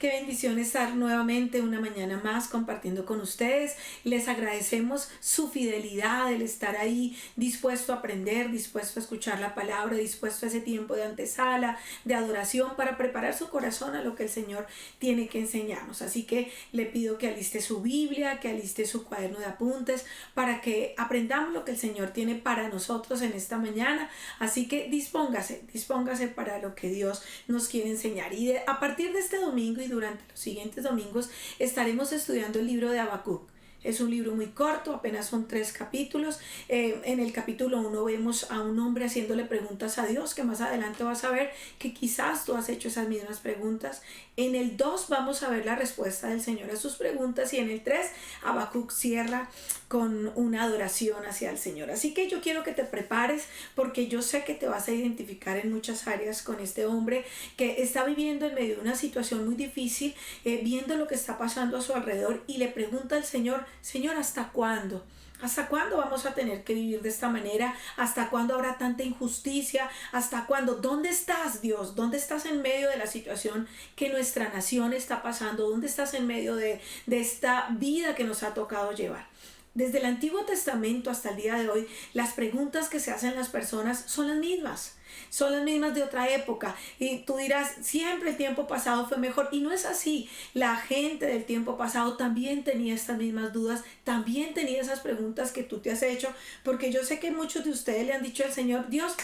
Qué bendición estar nuevamente una mañana más compartiendo con ustedes. Les agradecemos su fidelidad, el estar ahí dispuesto a aprender, dispuesto a escuchar la palabra, dispuesto a ese tiempo de antesala, de adoración para preparar su corazón a lo que el Señor tiene que enseñarnos. Así que le pido que aliste su Biblia, que aliste su cuaderno de apuntes para que aprendamos lo que el Señor tiene para nosotros en esta mañana. Así que dispóngase para lo que Dios nos quiere enseñar. Y a partir de este domingo y durante los siguientes domingos estaremos estudiando el libro de Habacuc. Es un libro muy corto, apenas son 3 capítulos. En el capítulo 1 vemos a un hombre haciéndole preguntas a Dios, que más adelante vas a ver que quizás tú has hecho esas mismas preguntas. En el 2 vamos a ver la respuesta del Señor a sus preguntas y en el 3 Habacuc cierra con una adoración hacia el Señor. Así que yo quiero que te prepares porque yo sé que te vas a identificar en muchas áreas con este hombre que está viviendo en medio de una situación muy difícil, viendo lo que está pasando a su alrededor y le pregunta al Señor: Señor, ¿hasta cuándo? ¿Hasta cuándo vamos a tener que vivir de esta manera? ¿Hasta cuándo habrá tanta injusticia? ¿Hasta cuándo? ¿Dónde estás, Dios? ¿Dónde estás en medio de la situación que nuestra nación está pasando? ¿Dónde estás en medio de esta vida que nos ha tocado llevar? Desde el Antiguo Testamento hasta el día de hoy, las preguntas que se hacen las personas son las mismas. Son las mismas de otra época. Y tú dirás, siempre el tiempo pasado fue mejor. Y no es así. La gente del tiempo pasado también tenía estas mismas dudas, también tenía esas preguntas que tú te has hecho. Porque yo sé que muchos de ustedes le han dicho al Señor: Dios,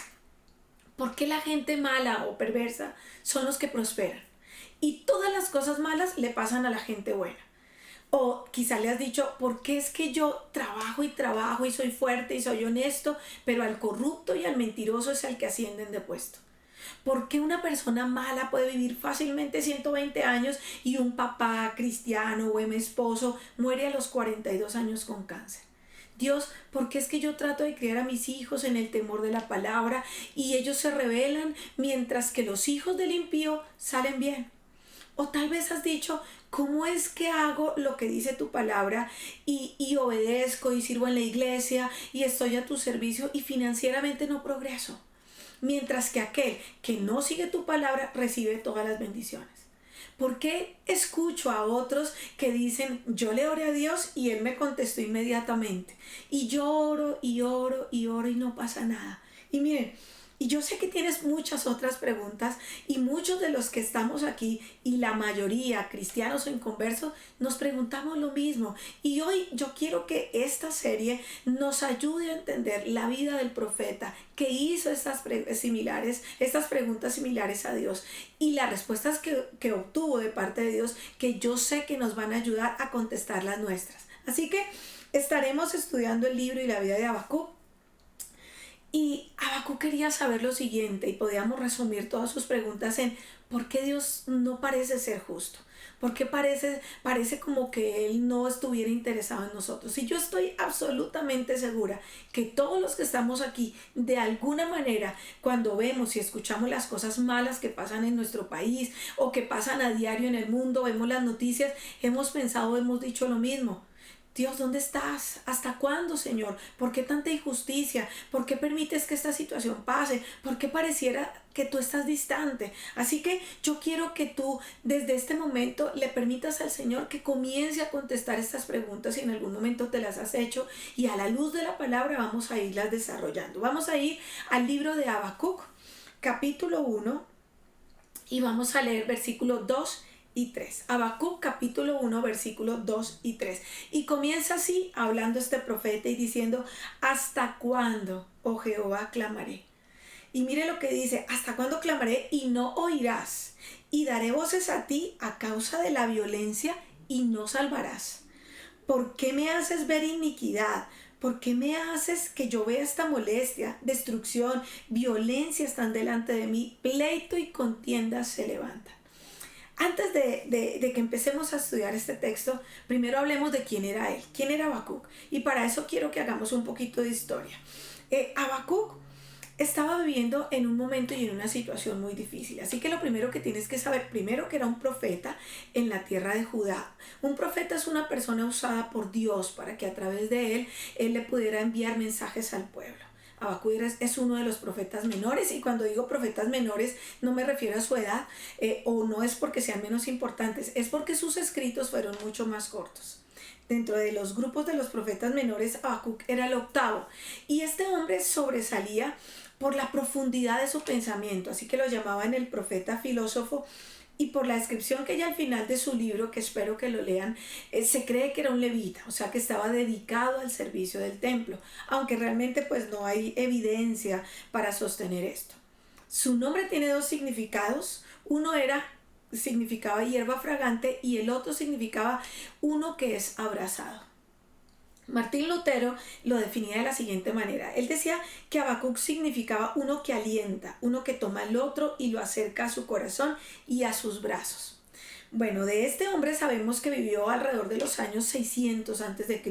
¿por qué la gente mala o perversa son los que prosperan? Y todas las cosas malas le pasan a la gente buena. O quizá le has dicho: ¿por qué es que yo trabajo y soy fuerte y soy honesto, pero al corrupto y al mentiroso es el que ascienden de puesto? ¿Por qué una persona mala puede vivir fácilmente 120 años y un papá cristiano o buen esposo muere a los 42 años con cáncer? Dios, ¿por qué es que yo trato de criar a mis hijos en el temor de la palabra y ellos se rebelan mientras que los hijos del impío salen bien? O tal vez has dicho: ¿cómo es que hago lo que dice tu palabra y obedezco y sirvo en la iglesia y estoy a tu servicio y financieramente no progreso? Mientras que aquel que no sigue tu palabra recibe todas las bendiciones. ¿Por qué escucho a otros que dicen: yo le oré a Dios y Él me contestó inmediatamente? Y yo oro y oro y oro y no pasa nada. Y miren, y yo sé que tienes muchas otras preguntas y muchos de los que estamos aquí y la mayoría, cristianos o inconversos, nos preguntamos lo mismo. Y hoy yo quiero que esta serie nos ayude a entender la vida del profeta que hizo estas preguntas similares a Dios y las respuestas que obtuvo de parte de Dios, que yo sé que nos van a ayudar a contestar las nuestras. Así que estaremos estudiando el libro y la vida de Habacuc. Y Habacuc quería saber lo siguiente, y podíamos resumir todas sus preguntas en: ¿por qué Dios no parece ser justo? ¿Por qué parece como que Él no estuviera interesado en nosotros? Y yo estoy absolutamente segura que todos los que estamos aquí, de alguna manera, cuando vemos y escuchamos las cosas malas que pasan en nuestro país o que pasan a diario en el mundo, vemos las noticias, hemos pensado, hemos dicho lo mismo: Dios, ¿dónde estás? ¿Hasta cuándo, Señor? ¿Por qué tanta injusticia? ¿Por qué permites que esta situación pase? ¿Por qué pareciera que tú estás distante? Así que yo quiero que tú desde este momento le permitas al Señor que comience a contestar estas preguntas si en algún momento te las has hecho, y a la luz de la palabra vamos a irlas desarrollando. Vamos a ir al libro de Habacuc, capítulo 1, y vamos a leer versículos 2 y 3. Habacuc capítulo 1 versículos 2 y 3. Y comienza así hablando este profeta y diciendo: ¿hasta cuándo, oh Jehová, clamaré? Y mire lo que dice: ¿hasta cuándo clamaré y no oirás? Y daré voces a ti a causa de la violencia y no salvarás. ¿Por qué me haces ver iniquidad? ¿Por qué me haces que yo vea esta molestia? Destrucción, violencia están delante de mí, pleito y contienda se levantan. Antes de que empecemos a estudiar este texto, primero hablemos de quién era él, quién era Habacuc. Y para eso quiero que hagamos un poquito de historia. Habacuc estaba viviendo en un momento y en una situación muy difícil. Así que lo primero que tienes que saber, primero, que era un profeta en la tierra de Judá. Un profeta es una persona usada por Dios para que a través de él le pudiera enviar mensajes al pueblo. Habacuc es uno de los profetas menores, y cuando digo profetas menores no me refiero a su edad, o no es porque sean menos importantes, es porque sus escritos fueron mucho más cortos. Dentro de los grupos de los profetas menores, Habacuc era el octavo, y este hombre sobresalía por la profundidad de su pensamiento, así que lo llamaban el profeta filósofo, y por la descripción que hay al final de su libro, que espero que lo lean, se cree que era un levita, o sea que estaba dedicado al servicio del templo, aunque realmente pues no hay evidencia para sostener esto. Su nombre tiene dos significados. Uno significaba hierba fragante, y el otro significaba uno que es abrazado. Martín Lutero lo definía de la siguiente manera. Él decía que Habacuc significaba uno que alienta, uno que toma al otro y lo acerca a su corazón y a sus brazos. Bueno, de este hombre sabemos que vivió alrededor de los años 600 a.C.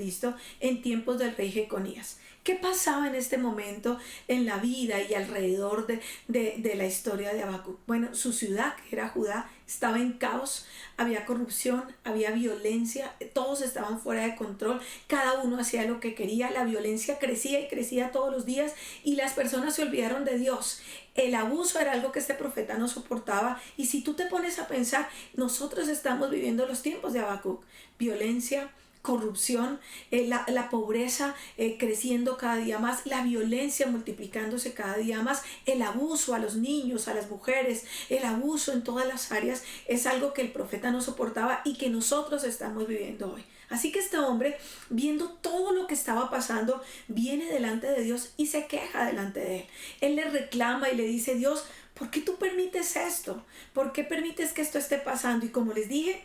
en tiempos del rey Jeconías. ¿Qué pasaba en este momento en la vida y alrededor de la historia de Habacuc? Bueno, su ciudad, que era Judá, estaba en caos, había corrupción, había violencia, todos estaban fuera de control, cada uno hacía lo que quería, la violencia crecía y crecía todos los días, y las personas se olvidaron de Dios. El abuso era algo que este profeta no soportaba, y si tú te pones a pensar, nosotros estamos viviendo los tiempos de Habacuc: violencia, corrupción, la pobreza creciendo cada día más, la violencia multiplicándose cada día más, el abuso a los niños, a las mujeres, el abuso en todas las áreas, es algo que el profeta no soportaba y que nosotros estamos viviendo hoy. Así que este hombre, viendo todo lo que estaba pasando, viene delante de Dios y se queja delante de él. Él le reclama y le dice: Dios, ¿por qué tú permites esto? ¿Por qué permites que esto esté pasando? Y como les dije,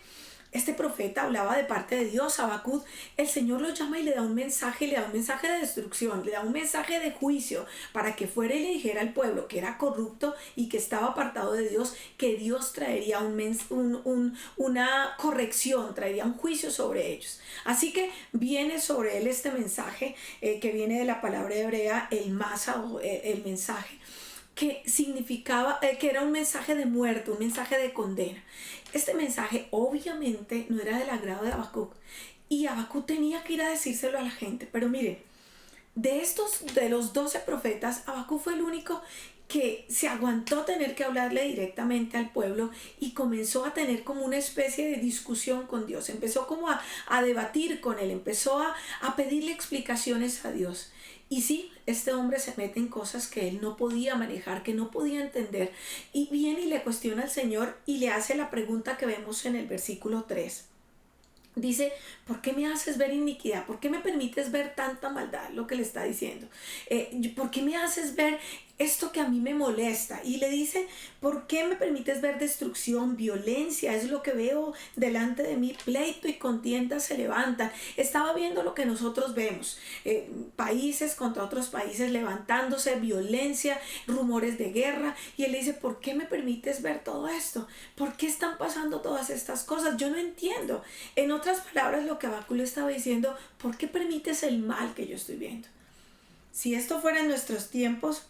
este profeta hablaba de parte de Dios. Habacuc, el Señor lo llama y le da un mensaje, le da un mensaje de destrucción, le da un mensaje de juicio, para que fuera y le dijera al pueblo que era corrupto y que estaba apartado de Dios, que Dios traería una corrección, traería un juicio sobre ellos. Así que viene sobre él este mensaje, que viene de la palabra hebrea, el masa, o el mensaje, que significaba, que era un mensaje de muerte, un mensaje de condena. Este mensaje obviamente no era del agrado de Habacuc, y Habacuc tenía que ir a decírselo a la gente. Pero miren, de los 12 profetas, Habacuc fue el único que se aguantó tener que hablarle directamente al pueblo, y comenzó a tener como una especie de discusión con Dios. Empezó como a debatir con él, empezó a pedirle explicaciones a Dios. Y sí, este hombre se mete en cosas que él no podía manejar, que no podía entender, y viene y le cuestiona al Señor y le hace la pregunta que vemos en el versículo 3. Dice: ¿por qué me haces ver iniquidad? ¿Por qué me permites ver tanta maldad? Lo que le está diciendo. ¿Por qué me haces ver esto que a mí me molesta? Y le dice: ¿por qué me permites ver destrucción, violencia? Es lo que veo delante de mí. Pleito y contienda se levantan. Estaba viendo lo que nosotros vemos. Países contra otros países levantándose, violencia, rumores de guerra. Y él le dice: ¿por qué me permites ver todo esto? ¿Por qué están pasando todas estas cosas? Yo no entiendo. En otras palabras, lo que Habacuc le estaba diciendo: ¿por qué permites el mal que yo estoy viendo? Si esto fuera en nuestros tiempos,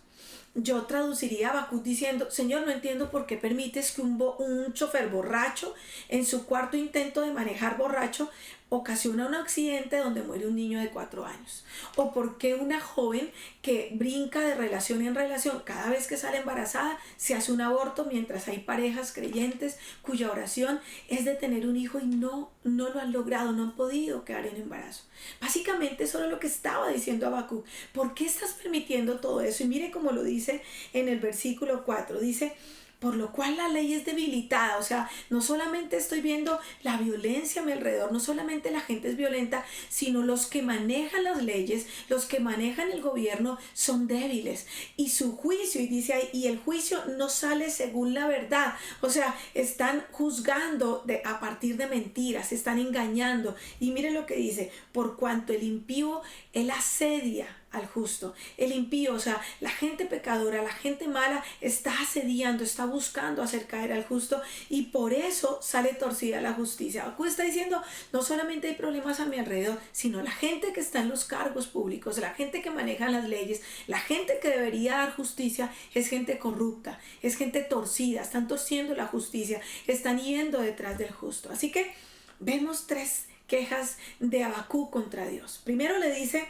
yo traduciría a Habacuc diciendo: Señor, no entiendo por qué permites que un chofer borracho, en su cuarto intento de manejar borracho, ocasiona un accidente donde muere un niño de 4 años. O por qué una joven que brinca de relación en relación, cada vez que sale embarazada, se hace un aborto, mientras hay parejas creyentes cuya oración es de tener un hijo y no lo han logrado, no han podido quedar en embarazo. Básicamente eso era lo que estaba diciendo Habacuc. ¿Por qué estás permitiendo todo eso? Y mire cómo lo dice en el versículo 4. Dice: por lo cual la ley es debilitada. O sea, no solamente estoy viendo la violencia a mi alrededor, no solamente la gente es violenta, sino los que manejan las leyes, los que manejan el gobierno son débiles. Y su juicio, y dice ahí, y el juicio no sale según la verdad. O sea, están juzgando a partir de mentiras, están engañando. Y mire lo que dice: por cuanto el impío, él asedia al justo. El impío, o sea, la gente pecadora, la gente mala, está asediando, está buscando hacer caer al justo, y por eso sale torcida la justicia. Habacuc está diciendo: no solamente hay problemas a mi alrededor, sino la gente que está en los cargos públicos, la gente que maneja las leyes, la gente que debería dar justicia, es gente corrupta, es gente torcida, están torciendo la justicia, están yendo detrás del justo. Así que vemos 3 quejas de Habacuc contra Dios. Primero le dice: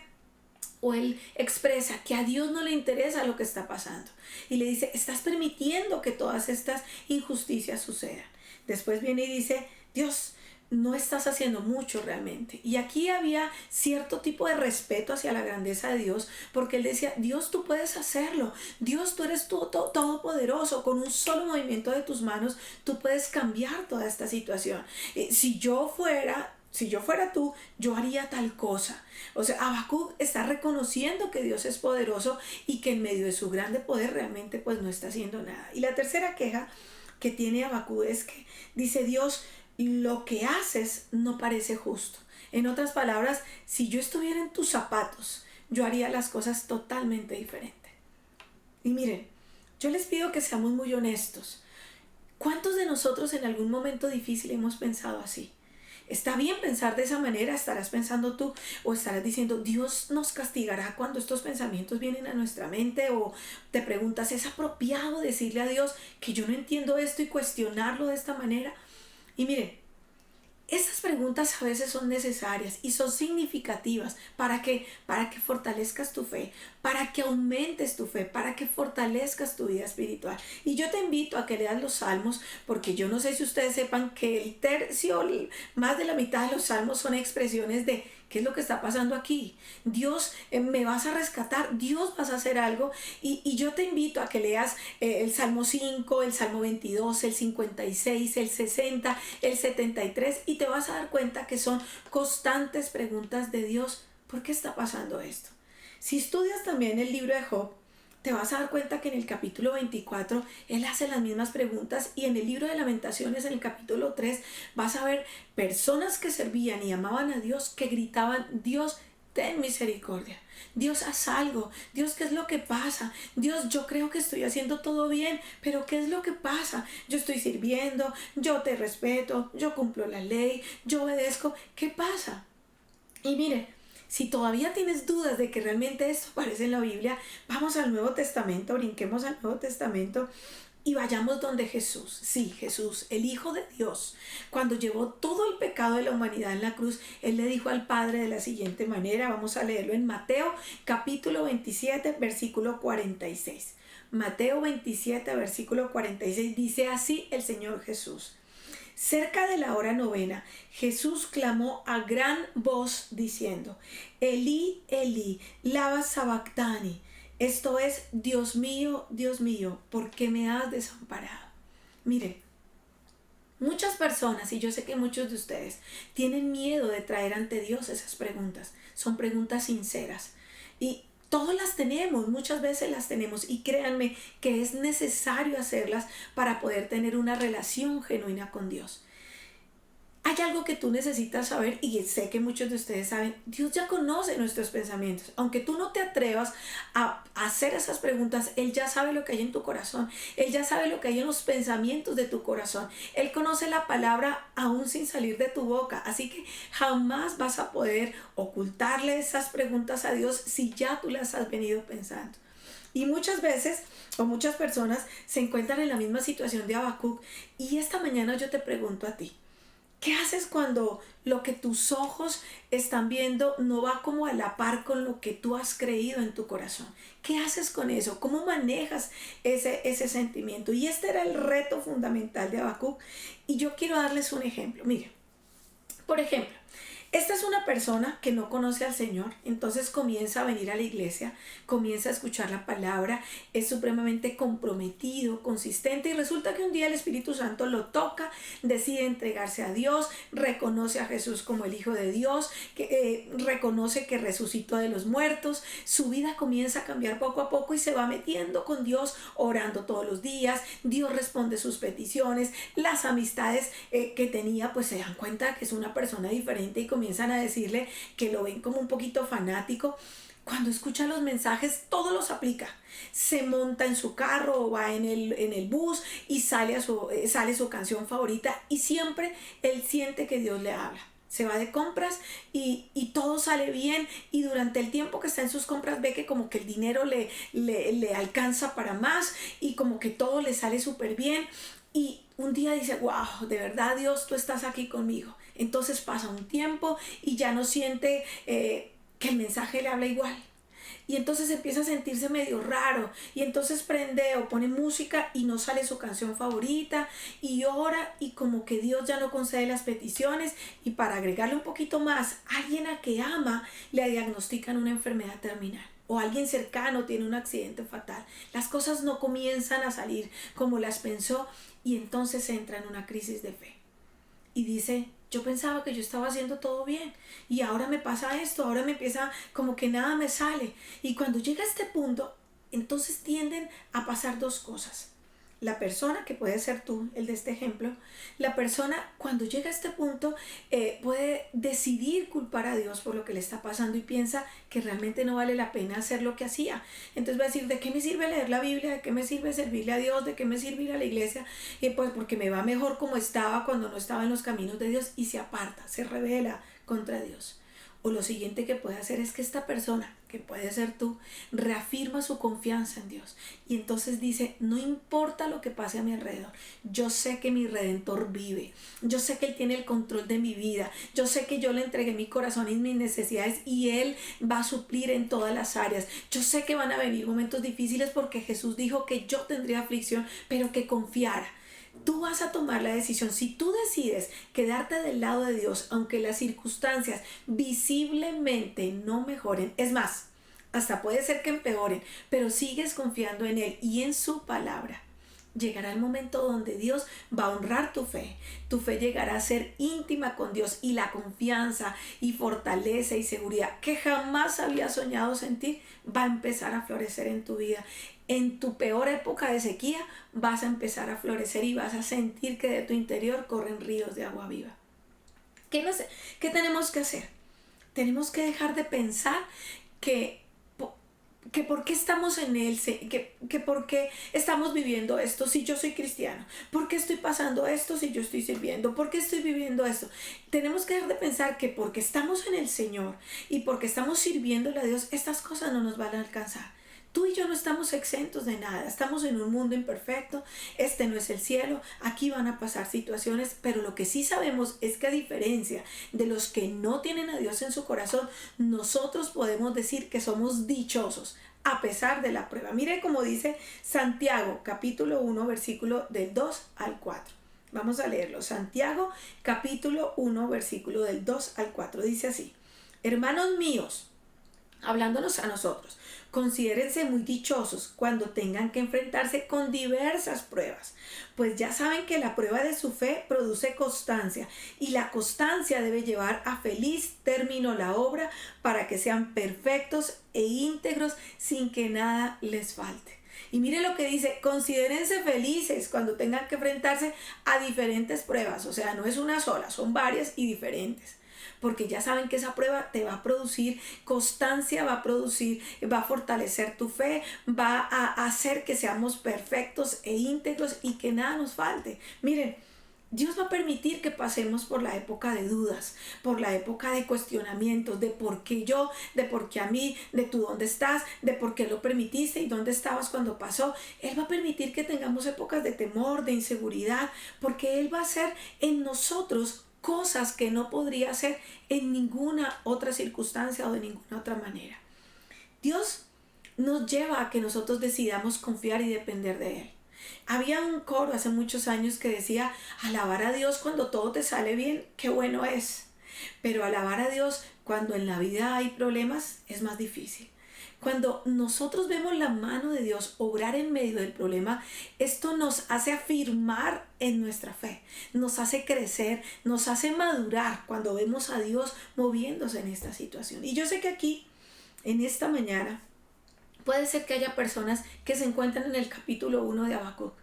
o él expresa que a Dios no le interesa lo que está pasando. Y le dice, estás permitiendo que todas estas injusticias sucedan. Después viene y dice, Dios, no estás haciendo mucho realmente. Y aquí había cierto tipo de respeto hacia la grandeza de Dios, porque él decía, Dios, tú puedes hacerlo. Dios, tú eres todopoderoso. Con un solo movimiento de tus manos, tú puedes cambiar toda esta situación. Si yo fuera tú, yo haría tal cosa. O sea, Habacuc está reconociendo que Dios es poderoso y que en medio de su grande poder realmente pues no está haciendo nada. Y la tercera queja que tiene Habacuc es que dice, Dios, lo que haces no parece justo. En otras palabras, si yo estuviera en tus zapatos, yo haría las cosas totalmente diferente. Y miren, yo les pido que seamos muy honestos. ¿Cuántos de nosotros en algún momento difícil hemos pensado así? Está bien pensar de esa manera, estarás pensando tú o estarás diciendo, Dios nos castigará cuando estos pensamientos vienen a nuestra mente, o te preguntas, ¿es apropiado decirle a Dios que yo no entiendo esto y cuestionarlo de esta manera? Y miren, estas preguntas a veces son necesarias y son significativas para que fortalezcas tu fe, para que aumentes tu fe, para que fortalezcas tu vida espiritual. Y yo te invito a que leas los salmos, porque yo no sé si ustedes sepan que el tercio, más de la mitad de los salmos son expresiones de ¿qué es lo que está pasando aquí? Dios, me vas a rescatar, Dios vas a hacer algo. Y yo te invito a que leas el Salmo 5, el Salmo 22, el 56, el 60, el 73, y te vas a dar cuenta que son constantes preguntas de Dios. ¿Por qué está pasando esto? Si estudias también el libro de Job, te vas a dar cuenta que en el capítulo 24 él hace las mismas preguntas, y en el libro de Lamentaciones, en el capítulo 3, vas a ver personas que servían y amaban a Dios que gritaban, Dios, ten misericordia. Dios, haz algo. Dios, ¿qué es lo que pasa? Dios, yo creo que estoy haciendo todo bien, pero ¿qué es lo que pasa? Yo estoy sirviendo, yo te respeto, yo cumplo la ley, yo obedezco. ¿Qué pasa? Y mire, si todavía tienes dudas de que realmente esto aparece en la Biblia, vamos al Nuevo Testamento, brinquemos al Nuevo Testamento y vayamos donde Jesús. Sí, Jesús, el Hijo de Dios, cuando llevó todo el pecado de la humanidad en la cruz, él le dijo al Padre de la siguiente manera. Vamos a leerlo en Mateo capítulo 27, versículo 46. Mateo 27, versículo 46, dice así el Señor Jesús. Cerca de la hora novena, Jesús clamó a gran voz diciendo, Elí, Elí, lama sabactani. Esto es, Dios mío, ¿por qué me has desamparado? Miren, muchas personas, y yo sé que muchos de ustedes, tienen miedo de traer ante Dios esas preguntas. Son preguntas sinceras. Y todos las tenemos, muchas veces las tenemos, y créanme que es necesario hacerlas para poder tener una relación genuina con Dios. Hay algo que tú necesitas saber, y sé que muchos de ustedes saben, Dios ya conoce nuestros pensamientos. Aunque tú no te atrevas a hacer esas preguntas, Él ya sabe lo que hay en tu corazón. Él ya sabe lo que hay en los pensamientos de tu corazón. Él conoce la palabra aún sin salir de tu boca. Así que jamás vas a poder ocultarle esas preguntas a Dios si ya tú las has venido pensando. Y muchas veces, o muchas personas, se encuentran en la misma situación de Habacuc. Y esta mañana yo te pregunto a ti, ¿qué haces cuando lo que tus ojos están viendo no va como a la par con lo que tú has creído en tu corazón? ¿Qué haces con eso? ¿Cómo manejas ese sentimiento? Y este era el reto fundamental de Habacuc. Y yo quiero darles un ejemplo. Miren, por ejemplo, esta es una persona que no conoce al Señor, entonces comienza a venir a la iglesia, comienza a escuchar la palabra, es supremamente comprometido, consistente, y resulta que un día el Espíritu Santo lo toca, decide entregarse a Dios, reconoce a Jesús como el Hijo de Dios, reconoce que resucitó de los muertos. Su vida comienza a cambiar poco a poco y se va metiendo con Dios, orando todos los días. Dios responde sus peticiones, las amistades que tenía pues se dan cuenta que es una persona diferente y comienzan a decirle que lo ven como un poquito fanático. Cuando escucha los mensajes, todo los aplica. Se monta en su carro o va en el bus y sale su canción favorita, y siempre él siente que Dios le habla. Se va de compras y todo sale bien, y durante el tiempo que está en sus compras ve que como que el dinero le alcanza para más, y como que todo le sale súper bien. Y un día dice, wow, de verdad Dios, tú estás aquí conmigo. Entonces pasa un tiempo y ya no siente que el mensaje le habla igual. y entonces empieza a sentirse medio raro y entonces prende o pone música y no sale su canción favorita y ora y como que Dios ya no concede las peticiones y para agregarle un poquito más, alguien a que ama le diagnostican una enfermedad terminal o alguien cercano tiene un accidente fatal. Las cosas no comienzan a salir como las pensó y entonces entra en una crisis de fe y dice: yo pensaba que yo estaba haciendo todo bien y ahora me pasa esto, ahora me empieza como que nada me sale. Y cuando llega a este punto, entonces tienden a pasar dos cosas. La persona, que puede ser tú, el de este ejemplo, la persona cuando llega a este punto puede decidir culpar a Dios por lo que le está pasando y piensa que realmente no vale la pena hacer lo que hacía. Entonces va a decir: ¿de qué me sirve leer la Biblia? ¿De qué me sirve servirle a Dios? ¿De qué me sirve ir a la iglesia? Pues porque me va mejor como estaba cuando no estaba en los caminos de Dios, y se aparta, se rebela contra Dios. O lo siguiente que puede hacer es que esta persona, que puede ser tú, reafirma su confianza en Dios. Y entonces dice: no importa lo que pase a mi alrededor, yo sé que mi Redentor vive. Yo sé que Él tiene el control de mi vida. Yo sé que yo le entregué mi corazón y mis necesidades y Él va a suplir en todas las áreas. Yo sé que van a venir momentos difíciles porque Jesús dijo que yo tendría aflicción, pero que confiara. Tú vas a tomar la decisión. Si tú decides quedarte del lado de Dios, aunque las circunstancias visiblemente no mejoren, es más, hasta puede ser que empeoren, pero sigues confiando en Él y en su palabra, llegará el momento donde Dios va a honrar tu fe. Tu fe llegará a ser íntima con Dios y la confianza y fortaleza y seguridad que jamás habías soñado sentir va a empezar a florecer en tu vida. En tu peor época de sequía vas a empezar a florecer y vas a sentir que de tu interior corren ríos de agua viva. ¿Qué tenemos que hacer? Tenemos que dejar de pensar que por qué estamos en Él, que por qué estamos viviendo esto si yo soy cristiano, por qué estoy pasando esto si yo estoy sirviendo, por qué estoy viviendo esto. Tenemos que dejar de pensar que porque estamos en el Señor y porque estamos sirviéndole a Dios, estas cosas no nos van a alcanzar. Tú y yo no estamos exentos de nada, estamos en un mundo imperfecto, este no es el cielo, aquí van a pasar situaciones, pero lo que sí sabemos es que a diferencia de los que no tienen a Dios en su corazón, nosotros podemos decir que somos dichosos a pesar de la prueba. Mire cómo dice Santiago, capítulo 1, versículo del 2 al 4. Vamos a leerlo. Santiago, capítulo 1, versículo del 2 al 4. Dice así: hermanos míos, hablándonos a nosotros, considérense muy dichosos cuando tengan que enfrentarse con diversas pruebas, pues ya saben que la prueba de su fe produce constancia y la constancia debe llevar a feliz término la obra para que sean perfectos e íntegros sin que nada les falte. Y mire lo que dice: considérense felices cuando tengan que enfrentarse a diferentes pruebas, o sea, no es una sola, son varias y diferentes. Porque ya saben que esa prueba te va a producir constancia, va a fortalecer tu fe, va a hacer que seamos perfectos e íntegros y que nada nos falte. Miren, Dios va a permitir que pasemos por la época de dudas, por la época de cuestionamientos, de por qué yo, de por qué a mí, de tú dónde estás, de por qué lo permitiste y dónde estabas cuando pasó. Él va a permitir que tengamos épocas de temor, de inseguridad, porque Él va a hacer en nosotros cosas que no podría hacer en ninguna otra circunstancia o de ninguna otra manera. Dios nos lleva a que nosotros decidamos confiar y depender de Él. Había un coro hace muchos años que decía: alabar a Dios cuando todo te sale bien, qué bueno es. Pero alabar a Dios cuando en la vida hay problemas es más difícil. Cuando nosotros vemos la mano de Dios obrar en medio del problema, esto nos hace afirmar en nuestra fe, nos hace crecer, nos hace madurar cuando vemos a Dios moviéndose en esta situación. Y yo sé que aquí, en esta mañana, puede ser que haya personas que se encuentran en el capítulo 1 de Habacuc.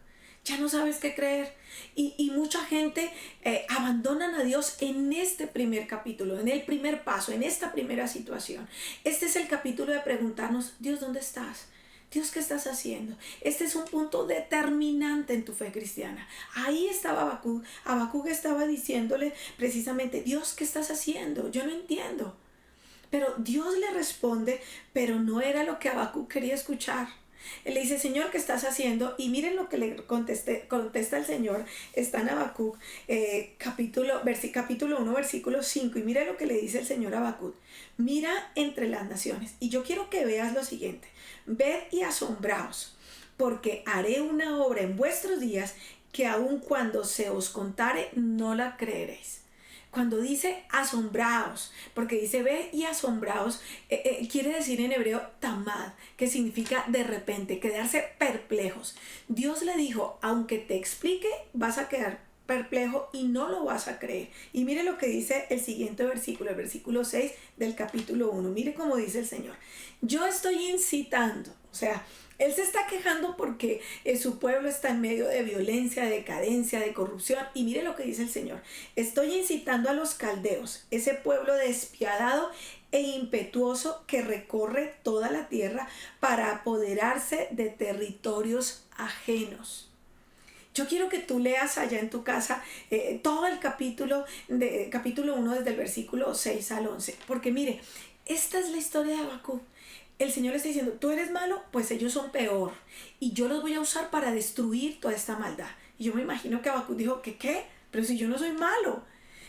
Ya no sabes qué creer. Y mucha gente abandonan a Dios en este primer capítulo, en el primer paso, en esta primera situación. Este es el capítulo de preguntarnos: Dios, ¿dónde estás? Dios, ¿qué estás haciendo? Este es un punto determinante en tu fe cristiana. Ahí estaba Habacuc. Habacuc estaba diciéndole precisamente: Dios, ¿qué estás haciendo? Yo no entiendo. Pero Dios le responde, pero no era lo que Habacuc quería escuchar. Él le dice, Señor, ¿qué estás haciendo? Y miren lo que le contesta el Señor. Está en Habacuc, capítulo 1, versículo 5. Y mira lo que le dice el Señor a Habacuc. Mira entre las naciones. Y yo quiero que veas lo siguiente. Ved y asombraos, porque haré una obra en vuestros días que aun cuando se os contare, no la creeréis. Cuando dice asombraos, porque dice ve y asombraos, quiere decir en hebreo tamad, que significa de repente, quedarse perplejos. Dios le dijo, aunque te explique, vas a quedar perplejo y no lo vas a creer. Y mire lo que dice el siguiente versículo, el versículo 6 del capítulo 1. Mire cómo dice el Señor. Yo estoy incitando, o sea, él se está quejando porque su pueblo está en medio de violencia, de decadencia, de corrupción. Y mire lo que dice el Señor. Estoy incitando a los caldeos, ese pueblo despiadado e impetuoso que recorre toda la tierra para apoderarse de territorios ajenos. Yo quiero que tú leas allá en tu casa todo el capítulo 1 desde el versículo 6 al 11. Porque mire, esta es la historia de Habacuc. El Señor le está diciendo, tú eres malo, pues ellos son peor. Y yo los voy a usar para destruir toda esta maldad. Y yo me imagino que Habacuc dijo, ¿qué? Pero si yo no soy malo.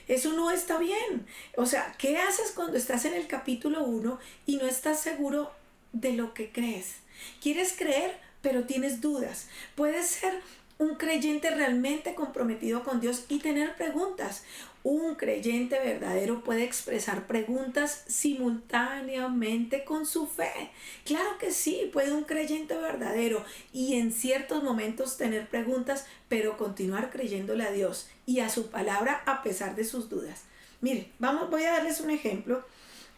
Eso no está bien. O sea, ¿qué haces cuando estás en el capítulo 1 y no estás seguro de lo que crees? Quieres creer, pero tienes dudas. Puedes ser un creyente realmente comprometido con Dios y tener preguntas. Un creyente verdadero puede expresar preguntas simultáneamente con su fe. Claro que sí, puede un creyente verdadero y en ciertos momentos tener preguntas, pero continuar creyéndole a Dios y a su palabra a pesar de sus dudas. Miren, voy a darles un ejemplo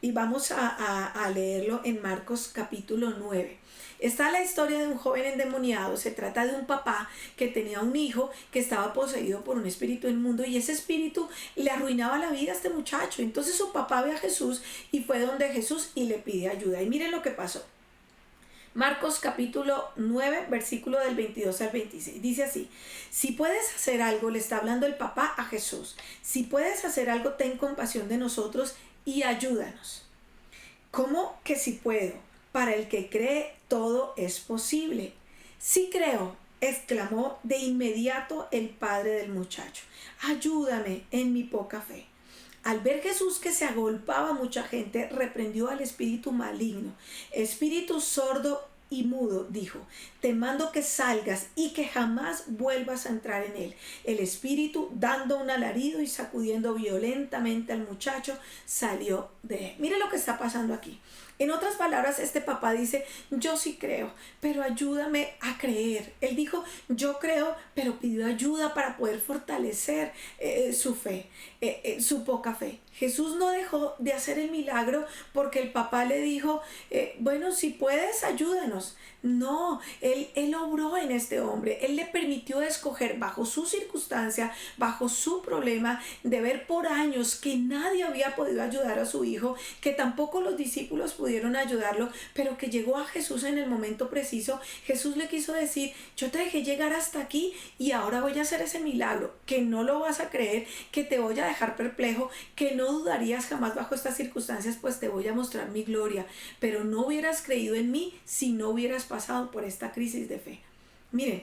y vamos a leerlo en Marcos capítulo 9. Está la historia de un joven endemoniado. Se trata de un papá que tenía un hijo que estaba poseído por un espíritu inmundo y ese espíritu le arruinaba la vida a este muchacho. Entonces su papá ve a Jesús y fue donde Jesús y le pide ayuda. Y miren lo que pasó. Marcos capítulo 9, versículo del 22 al 26. Dice así, si puedes hacer algo, le está hablando el papá a Jesús, si puedes hacer algo, ten compasión de nosotros y ayúdanos. ¿Cómo que si puedo? Para el que cree, todo es posible. Sí creo, exclamó de inmediato el padre del muchacho. Ayúdame en mi poca fe. Al ver Jesús que se agolpaba mucha gente, reprendió al espíritu maligno. Espíritu sordo y mudo, dijo, te mando que salgas y que jamás vuelvas a entrar en él. El espíritu, dando un alarido y sacudiendo violentamente al muchacho, salió de él. Mire lo que está pasando aquí. En otras palabras, este papá dice, yo sí creo, pero ayúdame a creer. Él dijo, yo creo, pero pidió ayuda para poder fortalecer su fe, su poca fe. Jesús no dejó de hacer el milagro porque el papá le dijo, bueno, si puedes, ayúdanos. No, él obró en este hombre. Él le permitió escoger bajo su circunstancia, bajo su problema, de ver por años que nadie había podido ayudar a su hijo, que tampoco los discípulos pudieron ayudarlo, pero que llegó a Jesús en el momento preciso. Jesús le quiso decir, yo te dejé llegar hasta aquí y ahora voy a hacer ese milagro, que no lo vas a creer, que te voy a dejar perplejo, que no dudarías jamás bajo estas circunstancias, pues te voy a mostrar mi gloria, pero no hubieras creído en mí si no hubieras pasado por esta crisis de fe. Miren,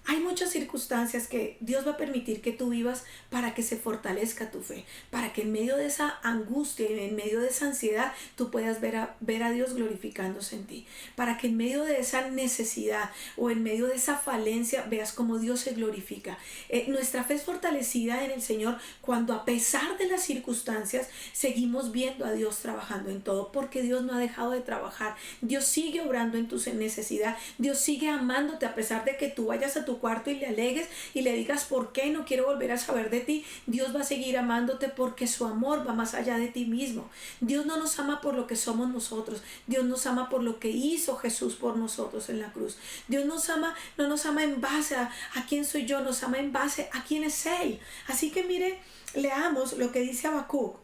hay muchas circunstancias que Dios va a permitir que tú vivas para que se fortalezca tu fe, para que en medio de esa angustia y en medio de esa ansiedad tú puedas ver a Dios glorificándose en ti, para que en medio de esa necesidad o en medio de esa falencia veas cómo Dios se glorifica. Nuestra fe es fortalecida en el Señor cuando a pesar de las circunstancias seguimos viendo a Dios trabajando en todo, porque Dios no ha dejado de trabajar. Dios sigue obrando en tu necesidad, Dios sigue amándote a pesar de que tú vayas a tu cuarto y le alegues y le digas por qué no quiero volver a saber de ti. Dios va a seguir amándote porque su amor va más allá de ti mismo. Dios no nos ama por lo que somos nosotros. Dios nos ama por lo que hizo Jesús por nosotros en la cruz. Dios no nos ama en base a quién soy yo, nos ama en base a quién es Él. Así que mire, leamos lo que dice Habacuc.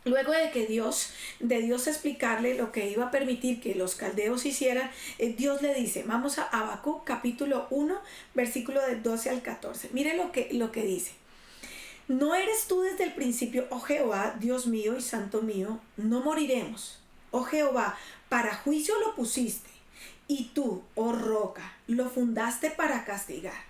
Luego de Dios explicarle lo que iba a permitir que los caldeos hicieran, Dios le dice, vamos a Habacuc capítulo 1, versículo del 12 al 14. Mire lo que dice. ¿No eres tú desde el principio, oh Jehová, Dios mío y santo mío? No moriremos. Oh Jehová, para juicio lo pusiste Y tú, oh roca, lo fundaste para castigar.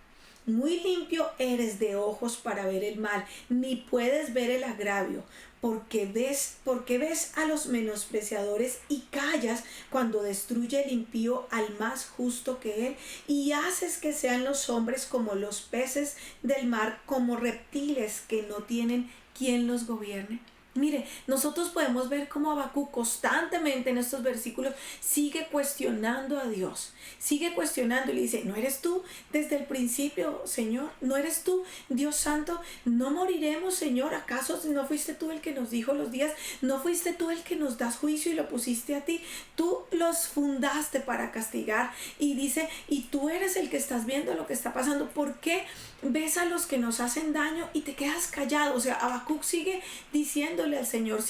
Muy limpio eres de ojos para ver el mal, ni puedes ver el agravio, porque ves a los menospreciadores y callas cuando destruye el impío al más justo que él, y haces que sean los hombres como los peces del mar, como reptiles que no tienen quien los gobierne. Mire, nosotros podemos ver cómo Habacuc constantemente en estos versículos sigue cuestionando a Dios, sigue cuestionando y le dice, ¿no eres tú desde el principio, Señor? ¿No eres tú, Dios Santo? ¿No moriremos, Señor? ¿Acaso no fuiste tú el que nos dijo los días? ¿No fuiste tú el que nos das juicio y lo pusiste a ti? Tú los fundaste para castigar, y dice, y tú eres el que estás viendo lo que está pasando. ¿Por qué ves a los que nos hacen daño y te quedas callado? O sea, Habacuc sigue diciéndole al Señor,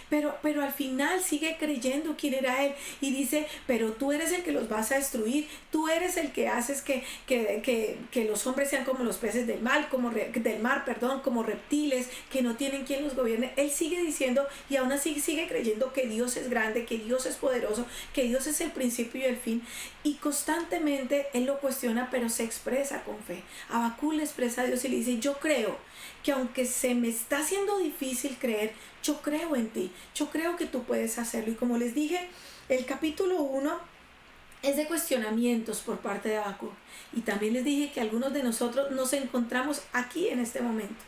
pero al final sigue creyendo quién era Él, y dice, pero tú eres el que los vas a destruir, tú eres el que haces que los hombres sean como los peces del mar, como reptiles que no tienen quien los gobierne. Él sigue diciendo, y aún así sigue creyendo que Dios es grande, que Dios es poderoso, que Dios es el principio y el fin, y constantemente él lo cuestiona, pero se expresa con fe. Habacuc le expresa a Dios y le dice, yo creo que aunque se me está haciendo difícil creer, yo creo en ti, yo creo que tú puedes hacerlo. Y como les dije, el capítulo 1 es de cuestionamientos por parte de Habacuc, y también les dije que algunos de nosotros nos encontramos aquí en este momento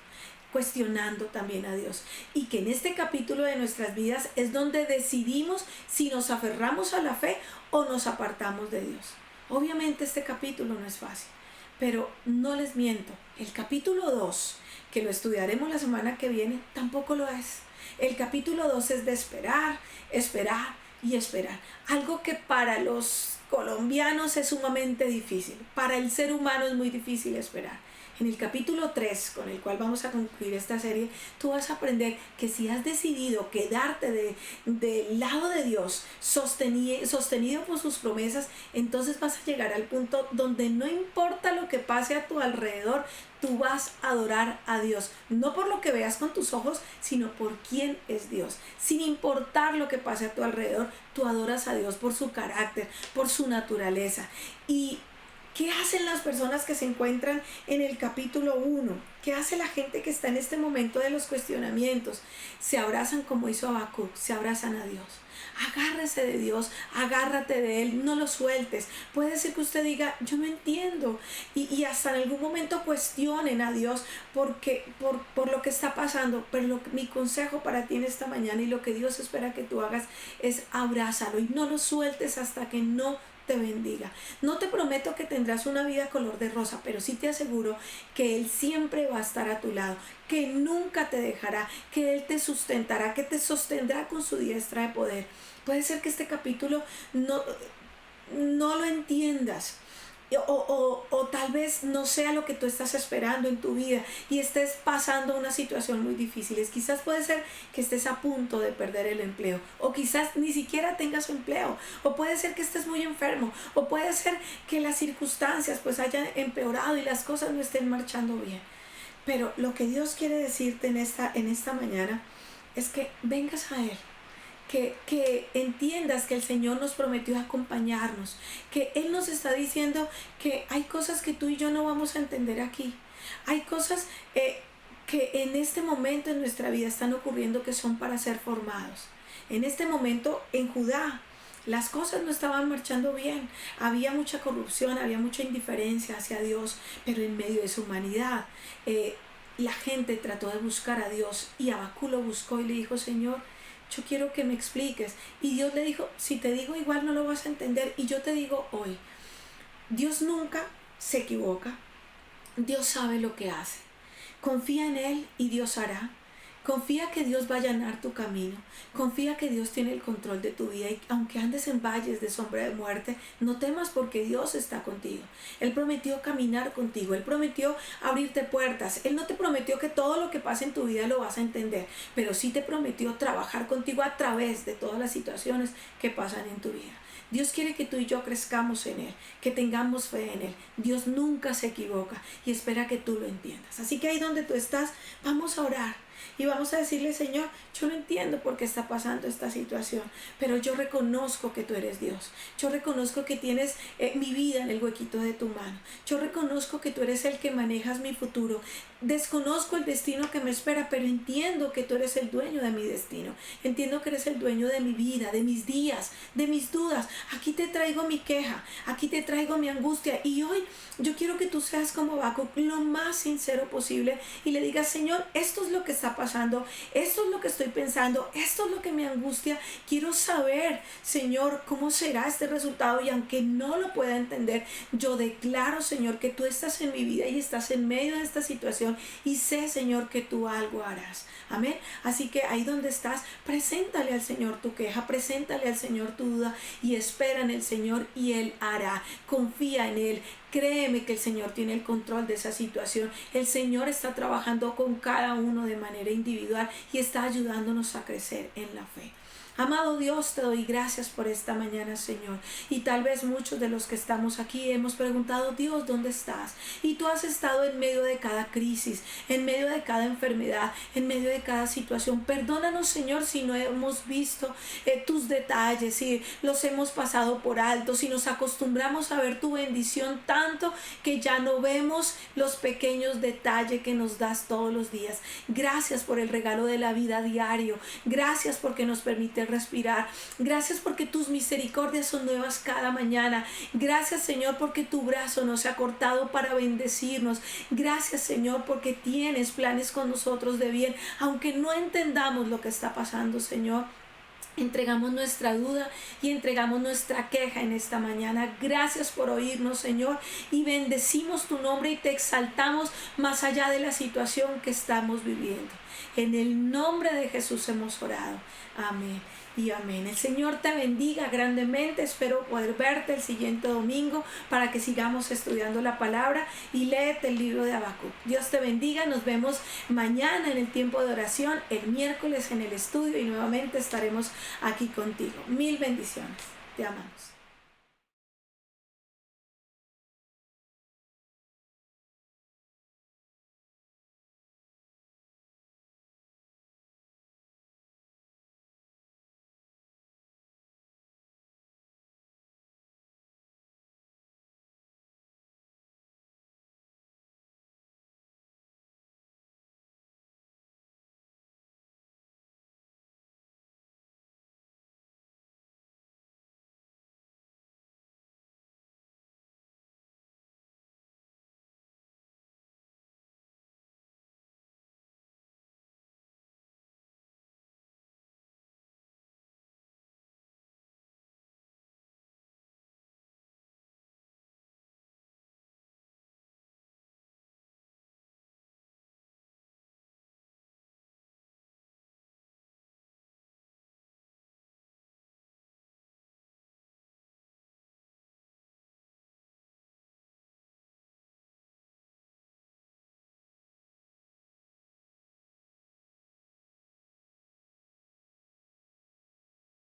cuestionando también a Dios, y que en este capítulo de nuestras vidas es donde decidimos si nos aferramos a la fe o nos apartamos de Dios. Obviamente este capítulo no es fácil, pero no les miento, el capítulo 2, que lo estudiaremos la semana que viene, tampoco lo es. El capítulo 2 es de esperar, esperar y esperar. Algo que para los colombianos es sumamente difícil. Para el ser humano es muy difícil esperar. En el capítulo 3, con el cual vamos a concluir esta serie, tú vas a aprender que si has decidido quedarte del lado de Dios, sostenido por sus promesas, entonces vas a llegar al punto donde no importa lo que pase a tu alrededor, tú vas a adorar a Dios, no por lo que veas con tus ojos, sino por quién es Dios. Sin importar lo que pase a tu alrededor, tú adoras a Dios por su carácter, por su naturaleza. ¿Y qué hacen las personas que se encuentran en el capítulo 1? ¿Qué hace la gente que está en este momento de los cuestionamientos? Se abrazan como hizo Habacuc, se abrazan a Dios. Agárrese de Dios, agárrate de Él, no lo sueltes. Puede ser que usted diga, yo no entiendo, y hasta en algún momento cuestionen a Dios por lo que está pasando, pero mi consejo para ti en esta mañana y lo que Dios espera que tú hagas es abrázalo y no lo sueltes hasta que no te bendiga. No te prometo que tendrás una vida color de rosa, pero sí te aseguro que Él siempre va a estar a tu lado, que nunca te dejará, que Él te sustentará, que te sostendrá con su diestra de poder. Puede ser que este capítulo no lo entiendas, o tal vez no sea lo que tú estás esperando en tu vida y estés pasando una situación muy difícil. Quizás puede ser que estés a punto de perder el empleo, o quizás ni siquiera tengas empleo, o puede ser que estés muy enfermo, o puede ser que las circunstancias pues hayan empeorado y las cosas no estén marchando bien. Pero lo que Dios quiere decirte en esta mañana es que vengas a Él, que entiendas que el Señor nos prometió acompañarnos, que Él nos está diciendo que hay cosas que tú y yo no vamos a entender aquí. Hay cosas que en este momento en nuestra vida están ocurriendo que son para ser formados. En este momento en Judá las cosas no estaban marchando bien, había mucha corrupción, había mucha indiferencia hacia Dios, pero en medio de su humanidad la gente trató de buscar a Dios, y Habacuc lo buscó y le dijo, Señor, yo quiero que me expliques. Y Dios le dijo, si te digo igual no lo vas a entender. Y yo te digo hoy, Dios nunca se equivoca. Dios sabe lo que hace. Confía en Él y Dios hará. Confía que Dios va a allanar tu camino. Confía que Dios tiene el control de tu vida, y aunque andes en valles de sombra de muerte, no temas porque Dios está contigo. Él prometió caminar contigo, Él prometió abrirte puertas. Él no te prometió que todo lo que pase en tu vida lo vas a entender, pero sí te prometió trabajar contigo a través de todas las situaciones que pasan en tu vida. Dios quiere que tú y yo crezcamos en Él, que tengamos fe en Él. Dios nunca se equivoca y espera que tú lo entiendas. Así que ahí donde tú estás, vamos a orar. Y vamos a decirle, Señor, yo no entiendo por qué está pasando esta situación, pero yo reconozco que tú eres Dios. Yo reconozco que tienes mi vida en el huequito de tu mano. Yo reconozco que tú eres el que manejas mi futuro. Desconozco el destino que me espera, pero entiendo que tú eres el dueño de mi destino. Entiendo que eres el dueño de mi vida, de mis días, de mis dudas. Aquí te traigo mi queja, aquí te traigo mi angustia. Y hoy yo quiero que tú seas como Habacuc, lo más sincero posible, y le digas, Señor, esto es lo que está pasando, esto es lo que estoy pensando, esto es lo que me angustia. Quiero saber, Señor, cómo será este resultado, y aunque no lo pueda entender, yo declaro, Señor, que tú estás en mi vida y estás en medio de esta situación, y sé, Señor, que tú algo harás. Amén. Así que ahí donde estás, preséntale al Señor tu queja, preséntale al Señor tu duda, y espera en el Señor y Él hará. Confía en Él. Créeme que el Señor tiene el control de esa situación. El Señor está trabajando con cada uno de manera individual y está ayudándonos a crecer en la fe. Amado Dios, te doy gracias por esta mañana, Señor. Y tal vez muchos de los que estamos aquí hemos preguntado, Dios, ¿dónde estás? Y tú has estado en medio de cada crisis, en medio de cada enfermedad, en medio de cada situación. Perdónanos, Señor, si no hemos visto tus detalles, si los hemos pasado por alto, si nos acostumbramos a ver tu bendición tanto que ya no vemos los pequeños detalles que nos das todos los días. Gracias por el regalo de la vida diario. Gracias porque nos permite respirar. Gracias porque tus misericordias son nuevas cada mañana. Gracias, Señor, porque tu brazo no se ha cortado para bendecirnos. Gracias, Señor, porque tienes planes con nosotros de bien, aunque no entendamos lo que está pasando, Señor. Entregamos nuestra duda y entregamos nuestra queja en esta mañana. Gracias por oírnos, Señor, y bendecimos tu nombre y te exaltamos más allá de la situación que estamos viviendo. En el nombre de Jesús hemos orado. Amén y amén. El Señor te bendiga grandemente. Espero poder verte el siguiente domingo para que sigamos estudiando la palabra, y léete el libro de Habacuc. Dios te bendiga. Nos vemos mañana en el tiempo de oración, el miércoles en el estudio, y nuevamente estaremos aquí contigo. Mil bendiciones. Te amamos.